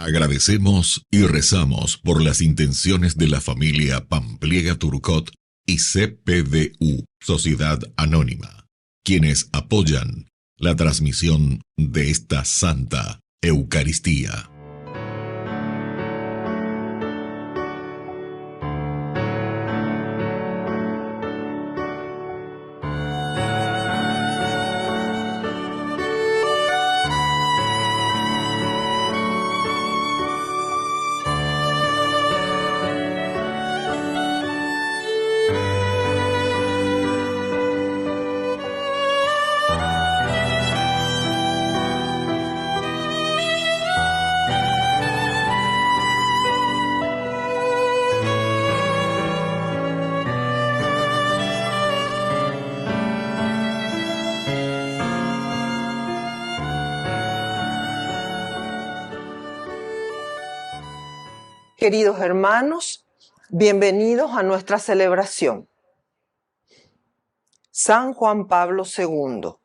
Agradecemos y rezamos por las intenciones de la familia Pampliega Turcot y CPDU, Sociedad Anónima, quienes apoyan la transmisión de esta Santa Eucaristía. Queridos hermanos, bienvenidos a nuestra celebración. San Juan Pablo II.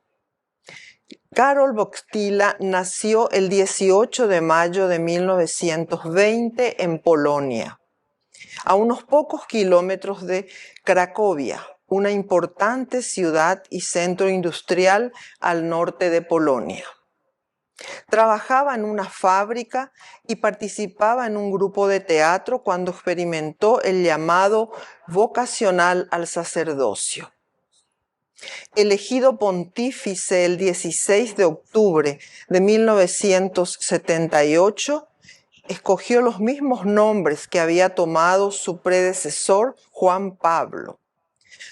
Karol Wojtyła nació el 18 de mayo de 1920 en Polonia, a unos pocos kilómetros de Cracovia, una importante ciudad y centro industrial al norte de Polonia. Trabajaba en una fábrica y participaba en un grupo de teatro cuando experimentó el llamado vocacional al sacerdocio. Elegido pontífice el 16 de octubre de 1978, escogió los mismos nombres que había tomado su predecesor Juan Pablo.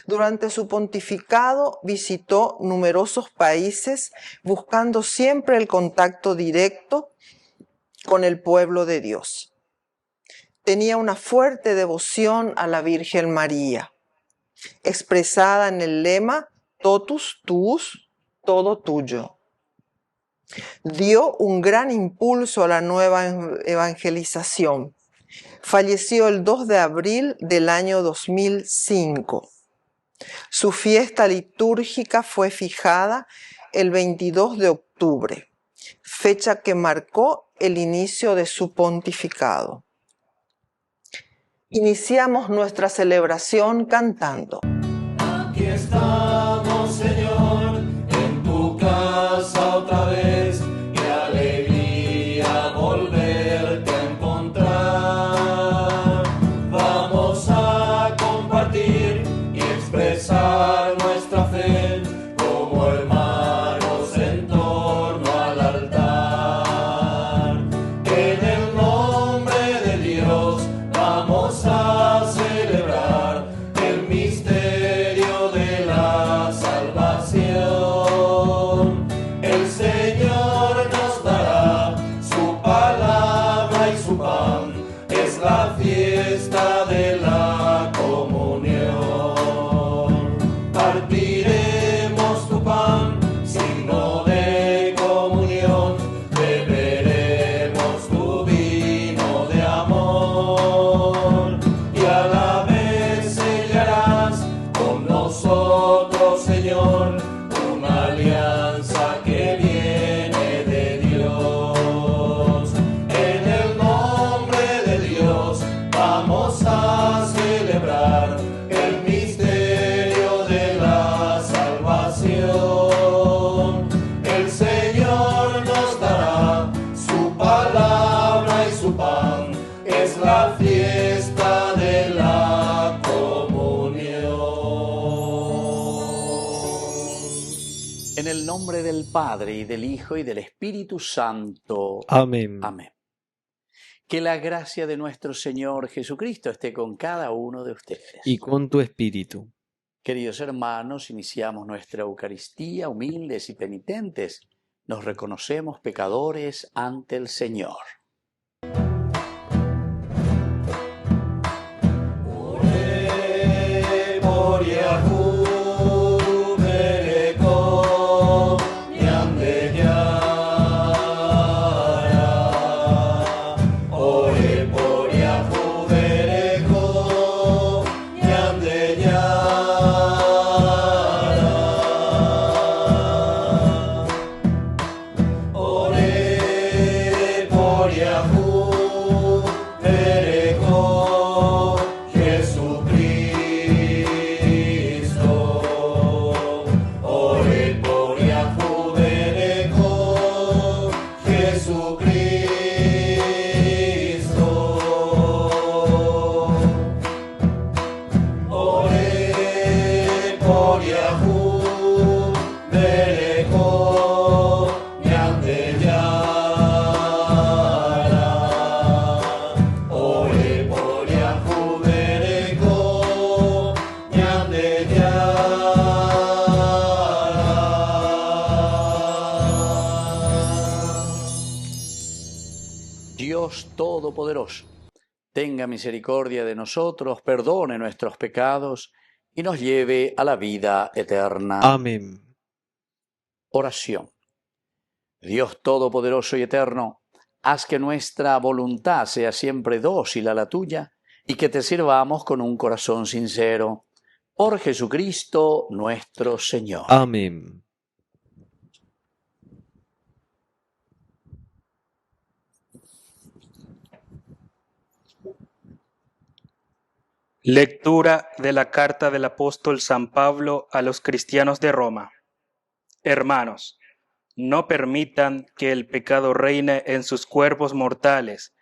Durante su pontificado visitó numerosos países buscando siempre el contacto directo con el pueblo de Dios. Tenía una fuerte devoción a la Virgen María, expresada en el lema Totus tuus, todo tuyo. Dio un gran impulso a la nueva evangelización. Falleció el 2 de abril del año 2005. Su fiesta litúrgica fue fijada el 22 de octubre, fecha que marcó el inicio de su pontificado. Iniciamos nuestra celebración cantando. Aquí estamos, Señor, en tu casa otra vez. Qué alegría volverte a encontrar. Vamos a compartir y expresar nuestra fe como hermanos en torno al altar. En el nombre de Dios vamos a celebrar el misterio de la salvación. El Señor nos dará su palabra y su pan. Es la fiesta de la comunión. Partiremos tu pan, signo de comunión. Beberemos tu vino de amor. Y a la vez sellarás con nosotros, Señor, una alianza que viene de Dios. En el nombre de Dios vamos a celebrar el misterio de la salvación. El Señor nos dará su palabra y su pan. Es la fiesta de la comunión. En el nombre del Padre, y del Hijo, y del Espíritu Santo. Amén. Amén. Que la gracia de nuestro Señor Jesucristo esté con cada uno de ustedes. Y con tu espíritu. Queridos hermanos, iniciamos nuestra Eucaristía humildes y penitentes. Nos reconocemos pecadores ante el Señor. Todopoderoso tenga misericordia de nosotros, perdone nuestros pecados y nos lleve a la vida eterna. Amén. Oración. Dios Todopoderoso y Eterno, haz que nuestra voluntad sea siempre dócil a la tuya y que te sirvamos con un corazón sincero. Por Jesucristo nuestro Señor. Amén. Lectura de la carta del apóstol San Pablo a los cristianos de Roma. Hermanos, no permitan que el pecado reine en sus cuerpos mortales,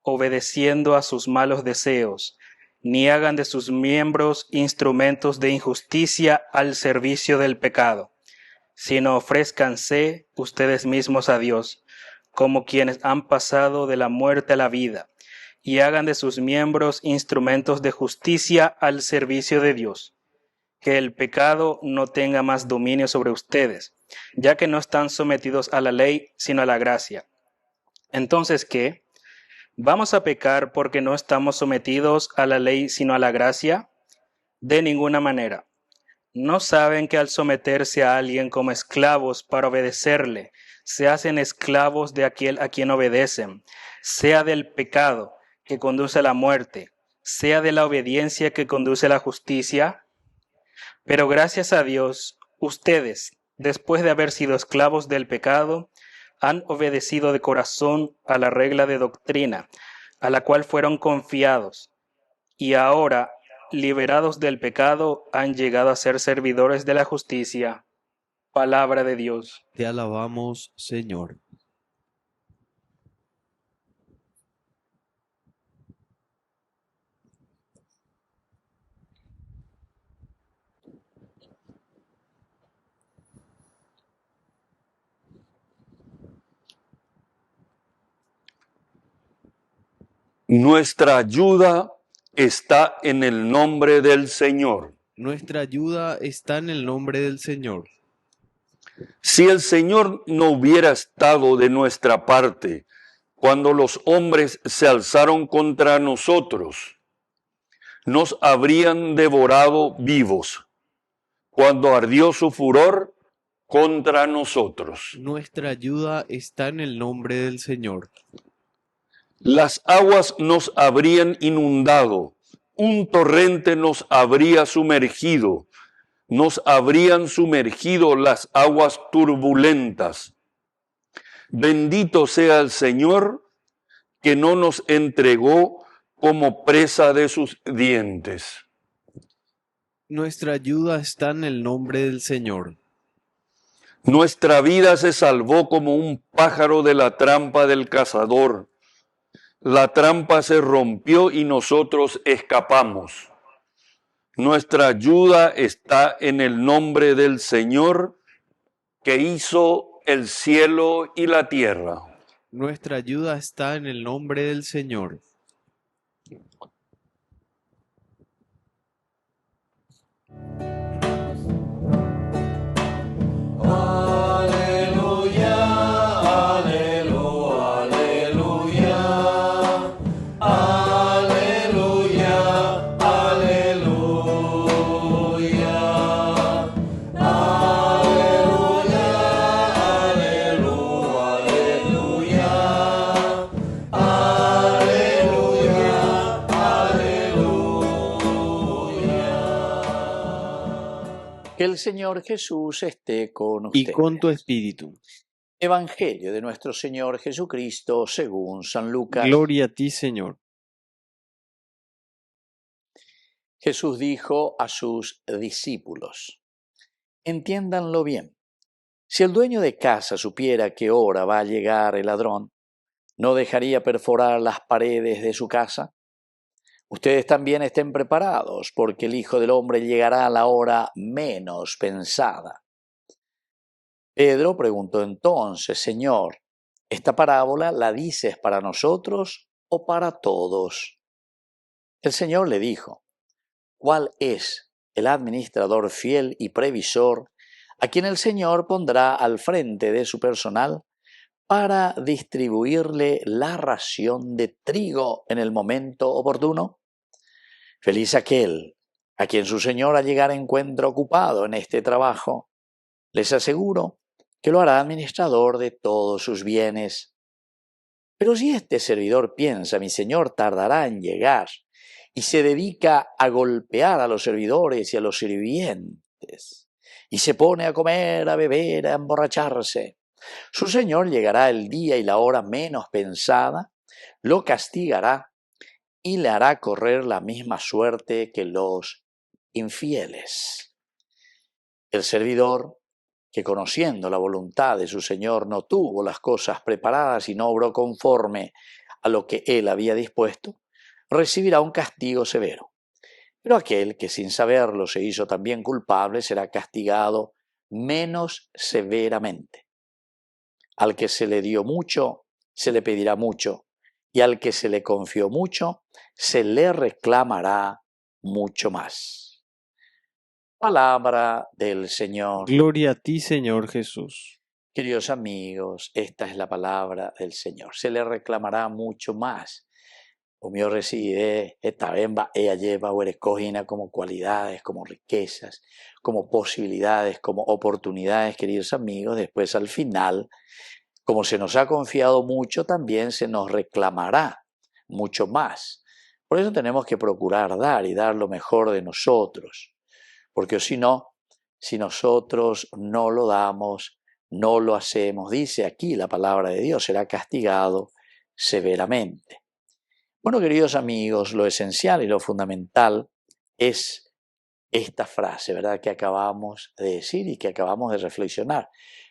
obedeciendo a sus malos deseos, ni hagan de sus miembros instrumentos de injusticia al servicio del pecado, sino ofrézcanse ustedes mismos a Dios, como quienes han pasado de la muerte a la vida, y hagan de sus miembros instrumentos de justicia al servicio de Dios. Que el pecado no tenga más dominio sobre ustedes, ya que no están sometidos a la ley, sino a la gracia. Entonces, ¿qué? ¿Vamos a pecar porque no estamos sometidos a la ley, sino a la gracia? De ninguna manera. ¿No saben que al someterse a alguien como esclavos para obedecerle, se hacen esclavos de aquel a quien obedecen, sea del pecado que conduce a la muerte, sea de la obediencia que conduce a la justicia? Pero gracias a Dios, ustedes, después de haber sido esclavos del pecado, han obedecido de corazón a la regla de doctrina, a la cual fueron confiados, y ahora, liberados del pecado, han llegado a ser servidores de la justicia. Palabra de Dios. Te alabamos, Señor. Nuestra ayuda está en el nombre del Señor. Nuestra ayuda está en el nombre del Señor. Si el Señor no hubiera estado de nuestra parte cuando los hombres se alzaron contra nosotros, nos habrían devorado vivos cuando ardió su furor contra nosotros. Nuestra ayuda está en el nombre del Señor. Las aguas nos habrían inundado, un torrente nos habría sumergido, nos habrían sumergido las aguas turbulentas. Bendito sea el Señor que no nos entregó como presa de sus dientes. Nuestra ayuda está en el nombre del Señor. Nuestra vida se salvó como un pájaro de la trampa del cazador. La trampa se rompió y nosotros escapamos. Nuestra ayuda está en el nombre del Señor que hizo el cielo y la tierra. Nuestra ayuda está en el nombre del Señor. Aleluya, aleluya, aleluya, aleluya, aleluya, aleluya, aleluya, Que el Señor Jesús esté con Y ustedes. con tu espíritu. Evangelio de nuestro Señor Jesucristo según San Lucas. Gloria a ti, Señor. Jesús dijo a sus discípulos: entiéndanlo bien. Si el dueño de casa supiera qué hora va a llegar el ladrón, ¿no dejaría perforar las paredes de su casa? Ustedes también estén preparados, porque el Hijo del Hombre llegará a la hora menos pensada. Pedro preguntó entonces: Señor, ¿esta parábola la dices para nosotros o para todos? El Señor le dijo: ¿cuál es el administrador fiel y previsor a quien el Señor pondrá al frente de su personal para distribuirle la ración de trigo en el momento oportuno? Feliz aquel a quien su señor al llegar encuentra ocupado en este trabajo. Les aseguro que lo hará administrador de todos sus bienes. Pero si este servidor piensa, mi señor tardará en llegar, y se dedica a golpear a los servidores y a los sirvientes, y se pone a comer, a beber, a emborracharse, su señor llegará el día y la hora menos pensada, lo castigará y le hará correr la misma suerte que los infieles. El servidor, que conociendo la voluntad de su señor no tuvo las cosas preparadas y no obró conforme a lo que él había dispuesto, recibirá un castigo severo. Pero aquel que sin saberlo se hizo también culpable será castigado menos severamente. Al que se le dio mucho, se le pedirá mucho, y al que se le confió mucho, se le reclamará mucho más. Palabra del Señor. Gloria a ti, Señor Jesús. Queridos amigos, esta es la palabra del Señor. Se le reclamará mucho más. Humio reside, esta bemba, ella lleva o cogina como cualidades, como riquezas, como posibilidades, como oportunidades, queridos amigos. Después al final, como se nos ha confiado mucho, también se nos reclamará mucho más. Por eso tenemos que procurar dar y dar lo mejor de nosotros. Porque si no, si nosotros no lo damos, no lo hacemos, dice aquí la palabra de Dios, será castigado severamente. Bueno, queridos amigos, lo esencial y lo fundamental es esta frase, ¿verdad?, que acabamos de decir y que acabamos de reflexionar.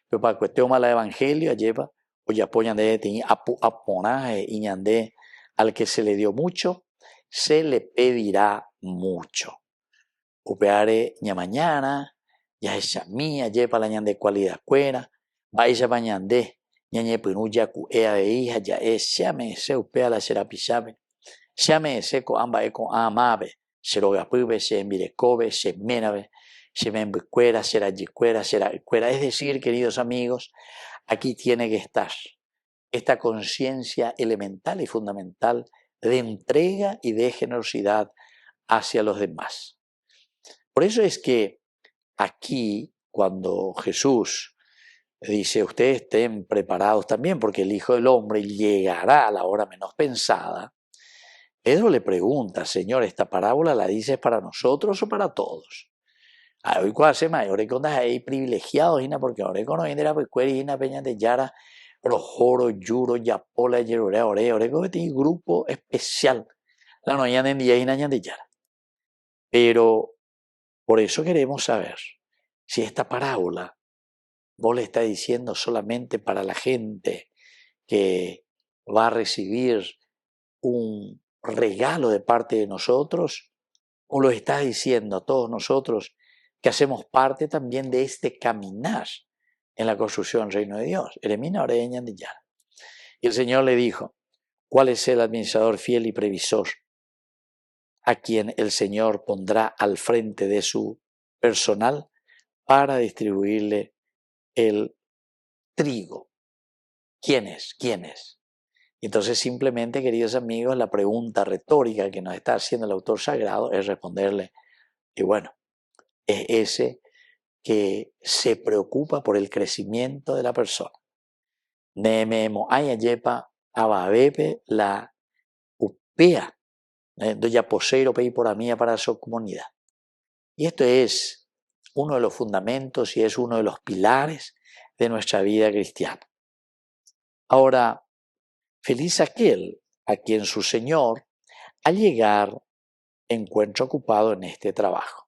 Pero para cuestión mala evangelio, lleva, o ya apoyan de aponaje y ñandé, al que se le dio mucho, se le pedirá mucho. Upeare ña mañana, ya es mía, lleva la ñande cualidad cuera, vaya bañande, ñañe pinuya cu ea de hija, ya es, llame ese upea la serapisabe, llame ese co amba eco amabe, se lo gapibe, se envirecobe, se menabe, se membicuera, será yicuera, será cuera. Es decir, queridos amigos, aquí tiene que estar esta conciencia elemental y fundamental de entrega y de generosidad hacia los demás. Por eso es que aquí, cuando Jesús dice, ustedes estén preparados también, porque el Hijo del Hombre llegará a la hora menos pensada, Pedro le pregunta, Señor, ¿esta parábola la dices para nosotros o para todos? Hoy cuál se mayor con ahí privilegiados, porque ahora con hoy era pues cuerina peña de yara, rojoro, yuro, yapola, yerore, ore, que tiene grupo especial, la no hayan en día y nañan de yara. Pero por eso queremos saber si esta parábola vos le está diciendo solamente para la gente que va a recibir un regalo de parte de nosotros, o lo está diciendo a todos nosotros que hacemos parte también de este caminar en la construcción del reino de Dios. Eremina oreña de ya. Y el Señor le dijo, ¿cuál es el administrador fiel y previsor a quien el Señor pondrá al frente de su personal para distribuirle el trigo? ¿Quién es? ¿Quién es? Entonces simplemente, queridos amigos, la pregunta retórica que nos está haciendo el autor sagrado es responderle, y bueno, es ese que se preocupa por el crecimiento de la persona. Nememo ayayepa ababepe la upea, doya poseiro pei por mía para su comunidad. Y esto es uno de los fundamentos y es uno de los pilares de nuestra vida cristiana. Ahora, feliz aquel a quien su Señor al llegar encuentra ocupado en este trabajo.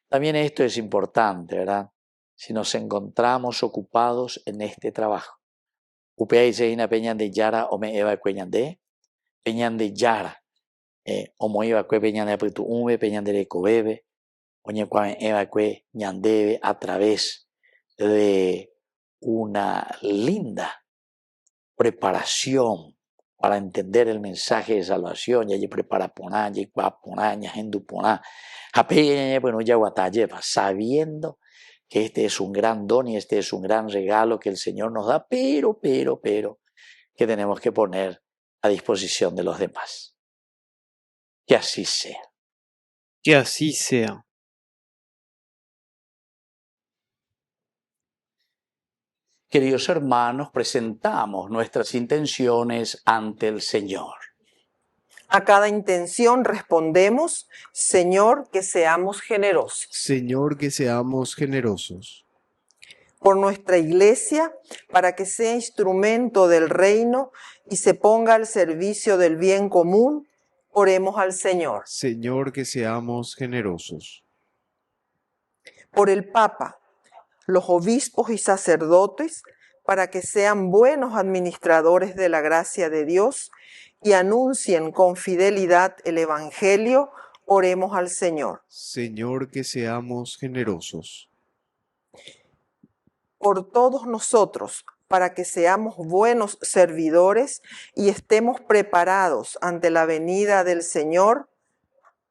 También esto es importante, ¿verdad? Si nos encontramos ocupados en este trabajo. Upea y seina peñan de yara o me eva cueñan de yara. O mo iba cue peñan de apitu ume, peñan de recobebe, oñe cuan eva cue ñandebe a través de una linda preparación para entender el mensaje de salvación, ya prepara poná, ya poná, ya hendu poná, bueno, ya guatayepa, sabiendo que este es un gran don y este es un gran regalo que el Señor nos da, pero, que tenemos que poner a disposición de los demás. Que así sea. Que así sea. Queridos hermanos, presentamos nuestras intenciones ante el Señor. A cada intención respondemos, Señor, que seamos generosos. Señor, que seamos generosos. Por nuestra iglesia, para que sea instrumento del reino y se ponga al servicio del bien común, oremos al Señor. Señor, que seamos generosos. Por el Papa, los obispos y sacerdotes, para que sean buenos administradores de la gracia de Dios y anuncien con fidelidad el Evangelio, oremos al Señor. Señor, que seamos generosos. Por todos nosotros, para que seamos buenos servidores y estemos preparados ante la venida del Señor,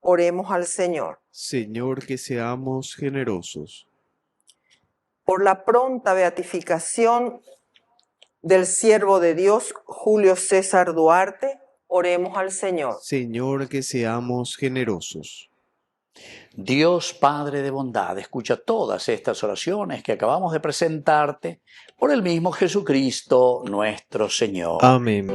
oremos al Señor. Señor, que seamos generosos. Por la pronta beatificación del siervo de Dios, Julio César Duarte, oremos al Señor. Señor, que seamos generosos. Dios Padre de bondad, escucha todas estas oraciones que acabamos de presentarte por el mismo Jesucristo nuestro Señor. Amén.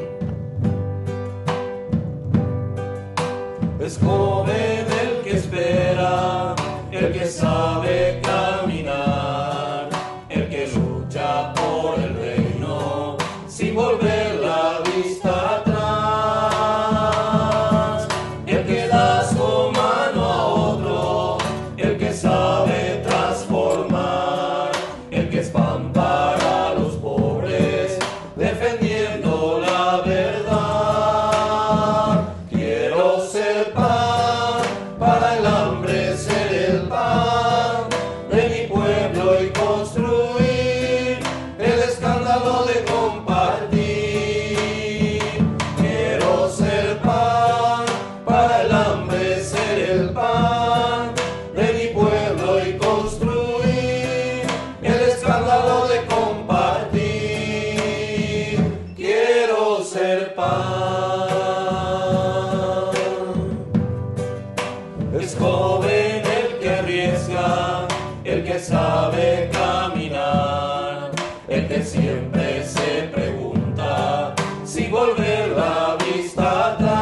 Es joven el que espera, el que sabe caminar, el que lucha por el reino sin volver la vista atrás, el que da su mano a otro, el que sabe transformar, el que es pan para los pobres, defendiendo la verdad. Quiero ser pan para el hambre, ser el pan de mi pueblo y construir el escándalo de compartir. Quiero ser pan para el hambre, ser el pan de mi pueblo y construir el escándalo de compartir. Quiero ser pan. Es joven el que arriesga, el que sabe caminar, el que siempre se pregunta si volver la vista atrás,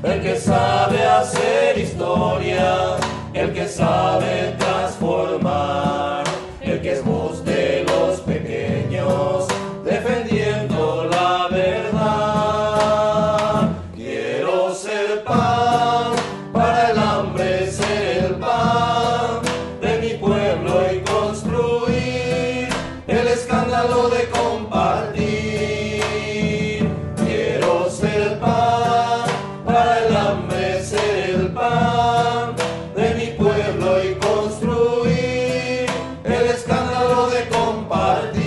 el que sabe hacer historia, el que sabe transformar, el que es voz de los pequeños, defendiendo la verdad. Quiero ser pan para el hambre, ser el pan de mi pueblo y construir el escándalo de compartir. Quiero ser pan para el hambre, ser el pan de mi pueblo y construir el escándalo de compartir.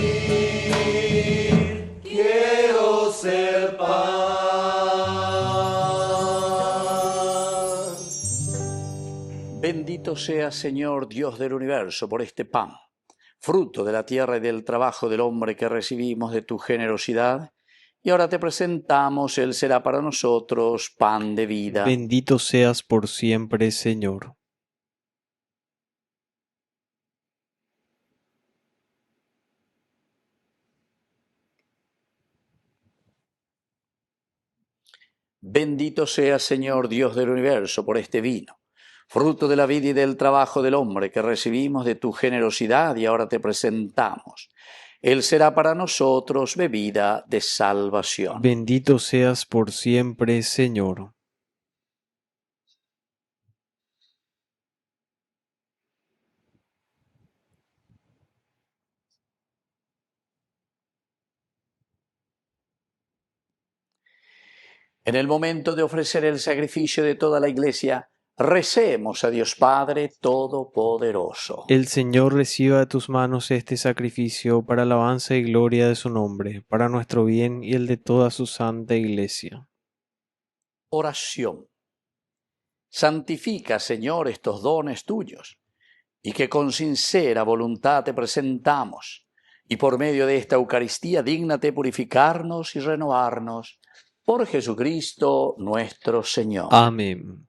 Quiero ser pan. Bendito sea, Señor Dios del universo, por este pan, fruto de la tierra y del trabajo del hombre que recibimos de tu generosidad, y ahora te presentamos, Él será para nosotros pan de vida. Bendito seas por siempre, Señor. Bendito sea, Señor Dios del universo, por este vino, fruto de la vida y del trabajo del hombre que recibimos de tu generosidad, y ahora te presentamos. Él será para nosotros bebida de salvación. Bendito seas por siempre, Señor. En el momento de ofrecer el sacrificio de toda la Iglesia, recemos a Dios Padre Todopoderoso. El Señor reciba de tus manos este sacrificio para alabanza y gloria de su nombre, para nuestro bien y el de toda su santa Iglesia. Oración. Santifica, Señor, estos dones tuyos, y que con sincera voluntad te presentamos. Y por medio de esta Eucaristía, dígnate purificarnos y renovarnos. Por Jesucristo nuestro Señor. Amén.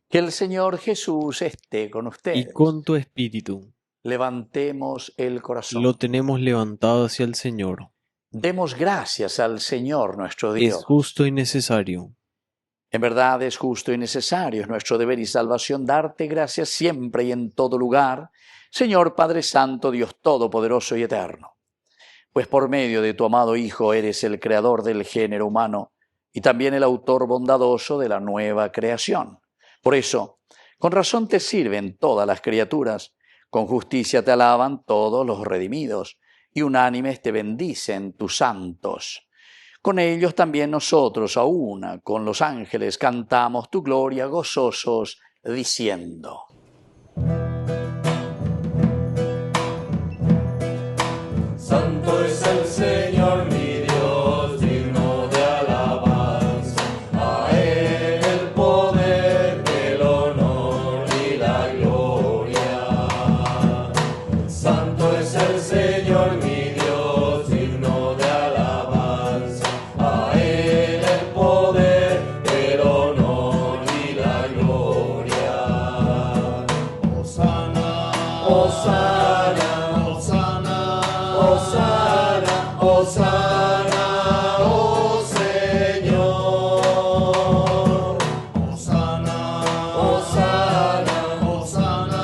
Que el Señor Jesús esté con Y ustedes. con tu espíritu. Levantemos el corazón. Lo tenemos levantado hacia el Señor. Demos gracias al Señor nuestro Es Dios. justo y necesario. En verdad es justo y necesario, es nuestro deber y salvación darte gracias siempre y en todo lugar, Señor Padre Santo, Dios Todopoderoso y Eterno. Pues por medio de tu amado Hijo eres el creador del género humano y también el autor bondadoso de la nueva creación. Por eso, con razón te sirven todas las criaturas, con justicia te alaban todos los redimidos, y unánimes te bendicen tus santos. Con ellos también nosotros, a una, con los ángeles, cantamos tu gloria gozosos, diciendo: Santo es el Señor mi Dios, digno de alabanza. A Él el poder, el honor y la gloria. Santo es el Señor mi Dios, digno de alabanza. A Él el poder, el honor y la gloria. Hosana, Hosana, Hosana, Hosana, Hosana, oh Señor. Hosana, Hosana, Hosana,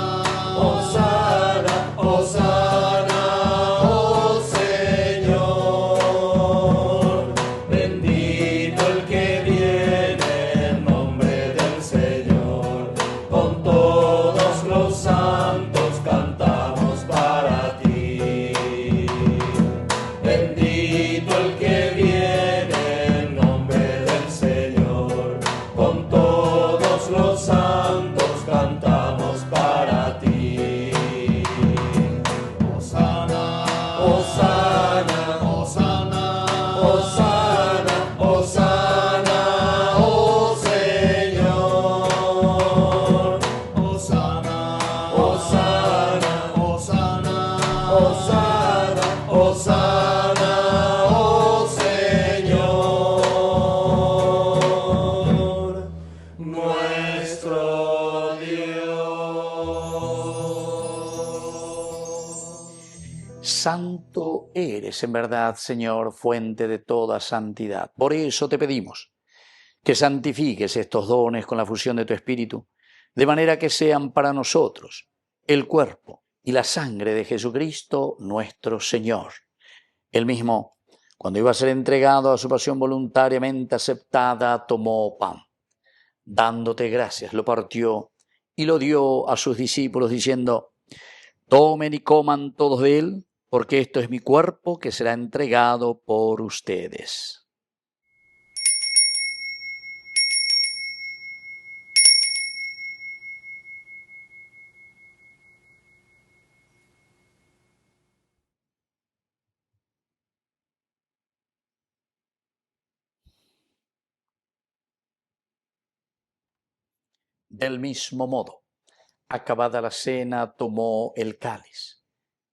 Hosana, Hosana, oh Señor. Bendito el que viene en nombre del Señor. Con todos los santos cantamos para ti. Bendito el que viene en nombre del Señor. Con todos los santos cantamos para ti. Hosana, Hosana, Hosana, Hosana, Hosana, oh Señor. Hosana, Hosana, Hosana, Hosana, Hosana, oh Señor, nuestro Dios. Santo eres en verdad, Señor, fuente de toda santidad. Por eso te pedimos que santifiques estos dones con la fusión de tu Espíritu, de manera que sean para nosotros el cuerpo y la sangre de Jesucristo nuestro Señor. Él mismo, cuando iba a ser entregado a su pasión voluntariamente aceptada, tomó pan. Dándote gracias, lo partió y lo dio a sus discípulos, diciendo: tomen y coman todos de él, porque esto es mi cuerpo que será entregado por ustedes. Del mismo modo, acabada la cena, tomó el cáliz.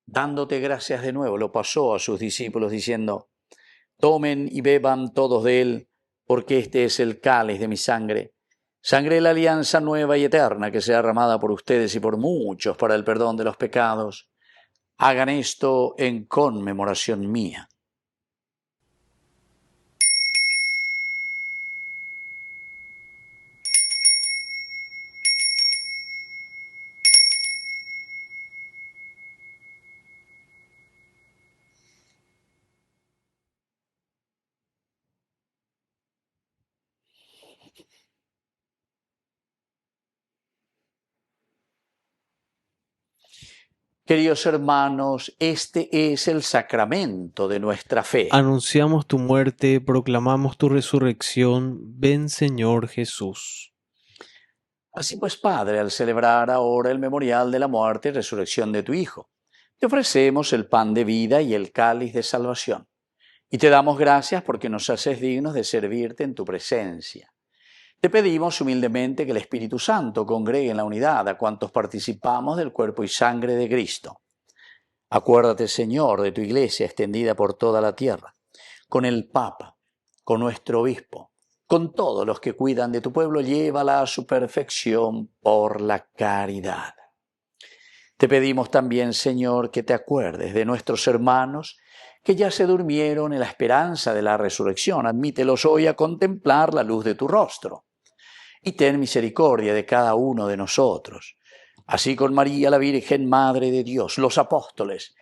Dándote gracias de nuevo, lo pasó a sus discípulos, diciendo: tomen y beban todos de él, porque este es el cáliz de mi sangre, sangre de la alianza nueva y eterna, que será derramada por ustedes y por muchos para el perdón de los pecados. Hagan esto en conmemoración mía. Queridos hermanos, este es el sacramento de nuestra fe. Anunciamos tu muerte, proclamamos tu resurrección. Ven, Señor Jesús. Así pues, Padre, al celebrar ahora el memorial de la muerte y resurrección de tu Hijo, te ofrecemos el pan de vida y el cáliz de salvación. Y te damos gracias porque nos haces dignos de servirte en tu presencia. Te pedimos humildemente que el Espíritu Santo congregue en la unidad a cuantos participamos del cuerpo y sangre de Cristo. Acuérdate, Señor, de tu Iglesia extendida por toda la tierra, con el Papa, con nuestro Obispo, con todos los que cuidan de tu pueblo, llévala a su perfección por la caridad. Te pedimos también, Señor, que te acuerdes de nuestros hermanos que ya se durmieron en la esperanza de la resurrección. Admítelos hoy a contemplar la luz de tu rostro. Y ten misericordia de cada uno de nosotros. Así con María, la Virgen Madre de Dios, los apóstoles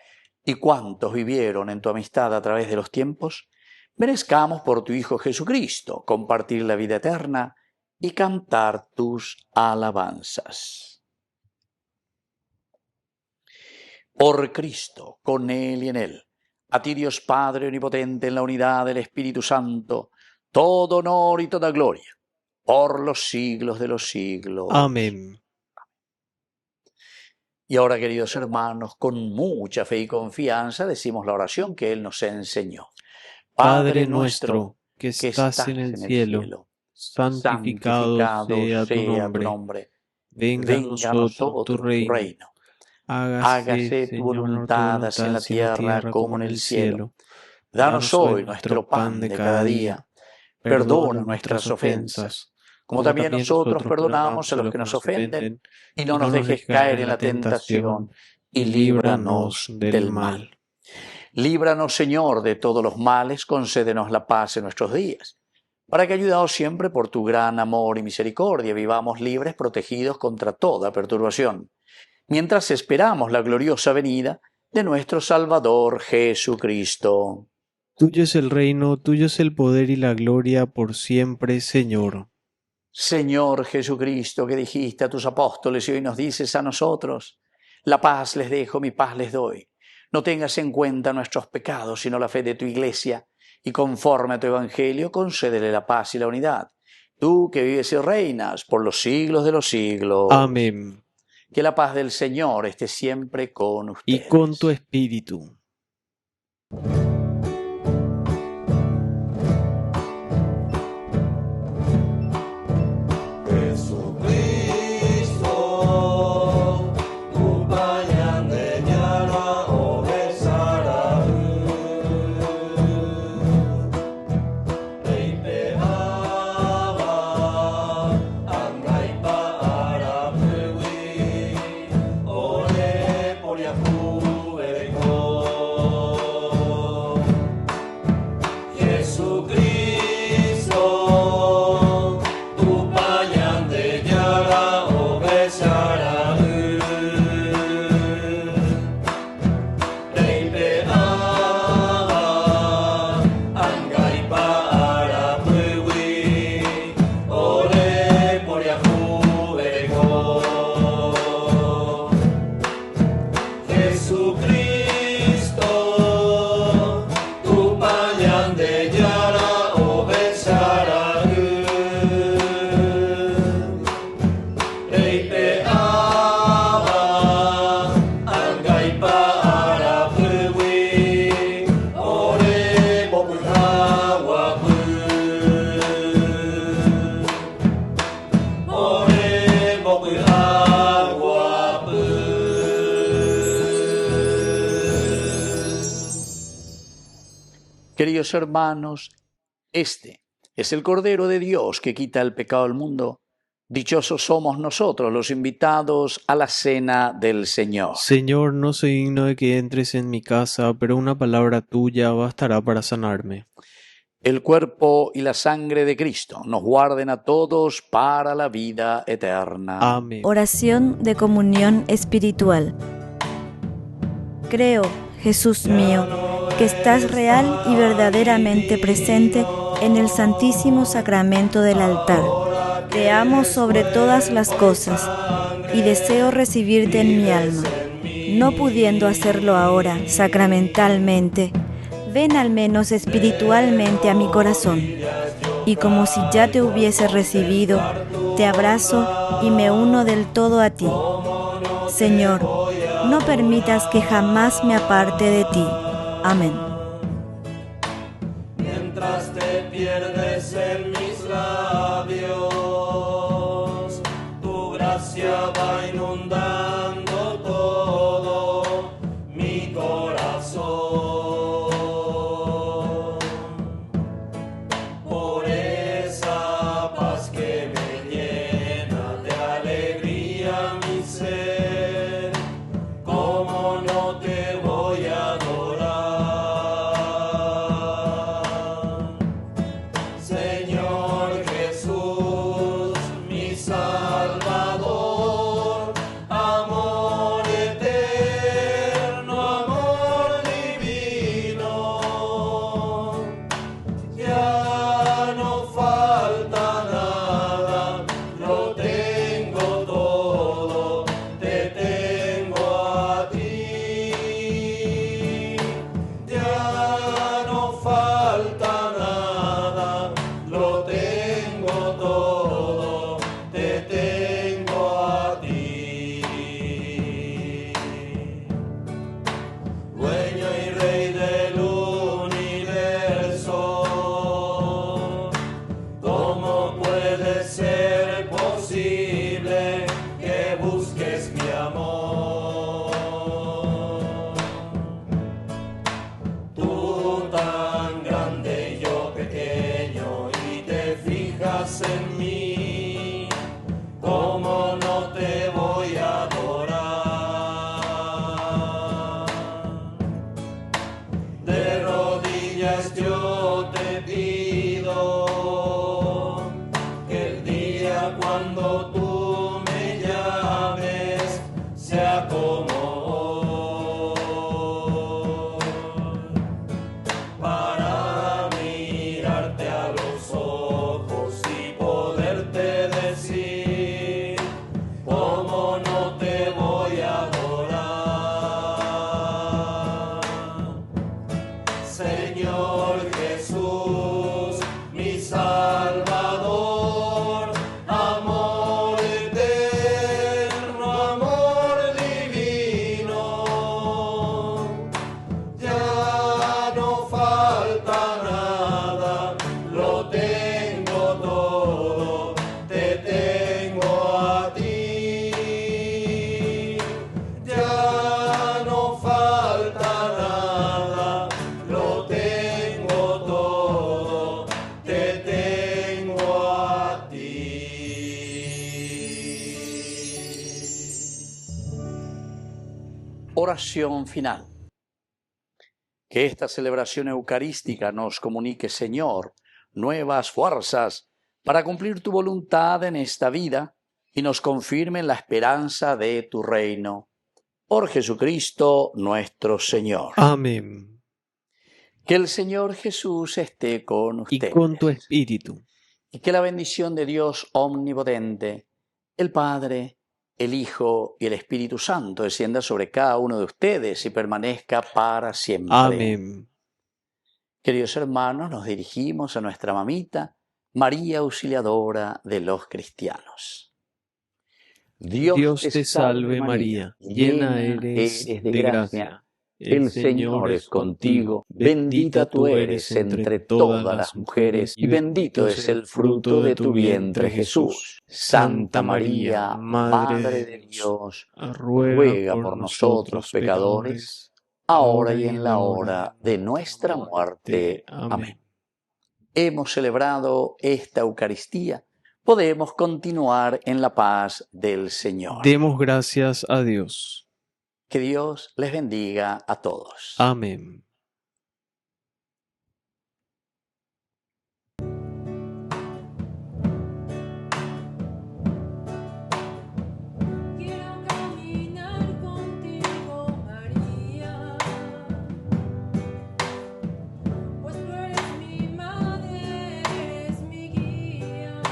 y cuantos vivieron en tu amistad a través de los tiempos, merezcamos por tu Hijo Jesucristo compartir la vida eterna y cantar tus alabanzas. Por Cristo, con Él y en Él, a ti Dios Padre Omnipotente, en la unidad del Espíritu Santo, todo honor y toda gloria, por los siglos de los siglos. Amén. Y ahora, queridos hermanos, con mucha fe y confianza decimos la oración que Él nos enseñó. Padre nuestro, que estás en el cielo, santificado sea tu nombre. Venga a nosotros tu reino. Hágase tu voluntad, así en la tierra como en el cielo. Danos hoy nuestro pan de cada día. Perdona nuestras ofensas, como también nosotros perdonamos a los que nos ofenden. Y no nos dejes caer en la tentación, y líbranos del mal. Líbranos, Señor, de todos los males, concédenos la paz en nuestros días, para que, ayudados siempre por tu gran amor y misericordia, vivamos libres, protegidos contra toda perturbación, mientras esperamos la gloriosa venida de nuestro Salvador Jesucristo. Tuyo es el reino, tuyo es el poder y la gloria por siempre, Señor. Señor Jesucristo, que dijiste a tus apóstoles y hoy nos dices a nosotros, la paz les dejo, mi paz les doy. No tengas en cuenta nuestros pecados, sino la fe de tu Iglesia, y conforme a tu Evangelio, concédele la paz y la unidad. Tú que vives y reinas por los siglos de los siglos. Amén. Que la paz del Señor esté siempre con ustedes. Y con tu espíritu. Queridos hermanos, este es el Cordero de Dios que quita el pecado del mundo. Dichosos somos nosotros los invitados a la cena del Señor. Señor, no soy digno de que entres en mi casa, pero una palabra tuya bastará para sanarme. El cuerpo y la sangre de Cristo nos guarden a todos para la vida eterna. Amén. Oración de comunión espiritual. Creo, Jesús mío, que estás real y verdaderamente presente en el Santísimo Sacramento del altar. Te amo sobre todas las cosas y deseo recibirte en mi alma. No pudiendo hacerlo ahora sacramentalmente, ven al menos espiritualmente a mi corazón. Y como si ya te hubiese recibido, te abrazo y me uno del todo a ti. Señor, no permitas que jamás me aparte de ti. Amén. Mientras te pierdes en mis labios. gracia va inundando todo mi corazón. Por esa paz que me llena de alegría mi ser, ¿cómo no te voy a adorar? Señor Jesús, mi Salvador, amor eterno, amor divino, ya no falta nada, lo tengo todo, te tengo a ti. Ya no falta nada, lo tengo todo, te tengo a ti. Dueño y rey del universo, ¿cómo puede ser posible que busques mi amor? Tú tan grande y yo pequeño y te fijas en mí, ¿cómo no te voy a adorar? De rodillas yo te pido que el día cuando tú me llames sea como hoy, para mirarte a los ojos y poderte decir, ¿cómo no te voy a adorar? Señor Jesús, mi Salvador, amor eterno, amor divino, ya no falta nada, lo tengo todo, te tengo a ti. Ya no falta nada, lo tengo todo, te tengo a ti. Oración final. Que esta celebración eucarística nos comunique, Señor, nuevas fuerzas para cumplir tu voluntad en esta vida y nos confirme en la esperanza de tu reino. Por Jesucristo nuestro Señor. Amén. Que el Señor Jesús esté con Y ustedes. con tu espíritu. Y que la bendición de Dios omnipotente, el Padre, el Hijo y el Espíritu Santo descienda sobre cada uno de ustedes y permanezca para siempre. Amén. Queridos hermanos, nos dirigimos a nuestra mamita, María Auxiliadora de los cristianos. Dios te salve María, llena eres de gracia. El Señor es contigo, bendita tú eres entre todas las mujeres, y bendito es el fruto de tu vientre Jesús. Santa María, Madre de Dios, ruega por nosotros pecadores, ahora y en la hora de nuestra muerte. Amén. Hemos celebrado esta Eucaristía. Podemos continuar en la paz del Señor. Demos gracias a Dios. Que Dios les bendiga a todos. Amén. Quiero caminar contigo, María, pues tú eres mi madre, eres mi guía.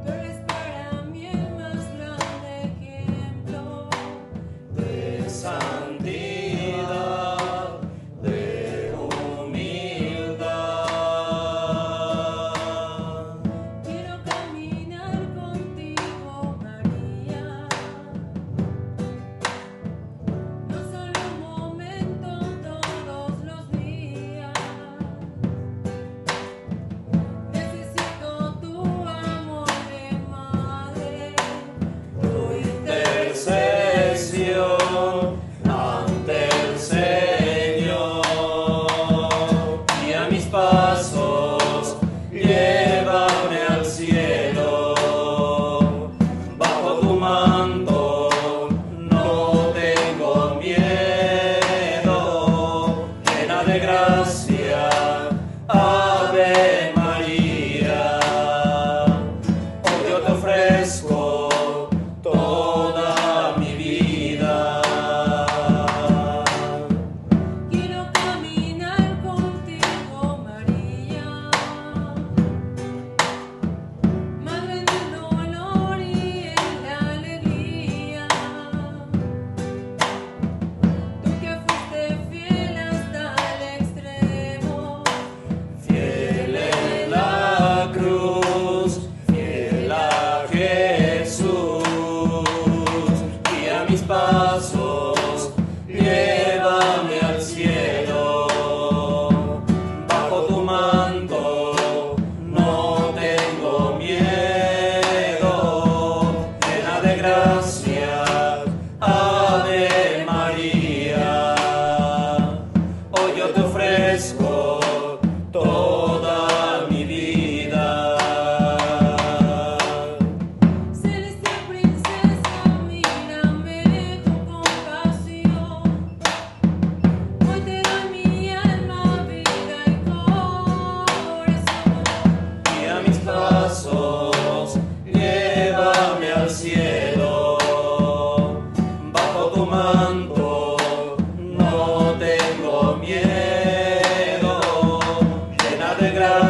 Tú eres para mí el más grande ejemplo de santidad.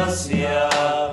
gracia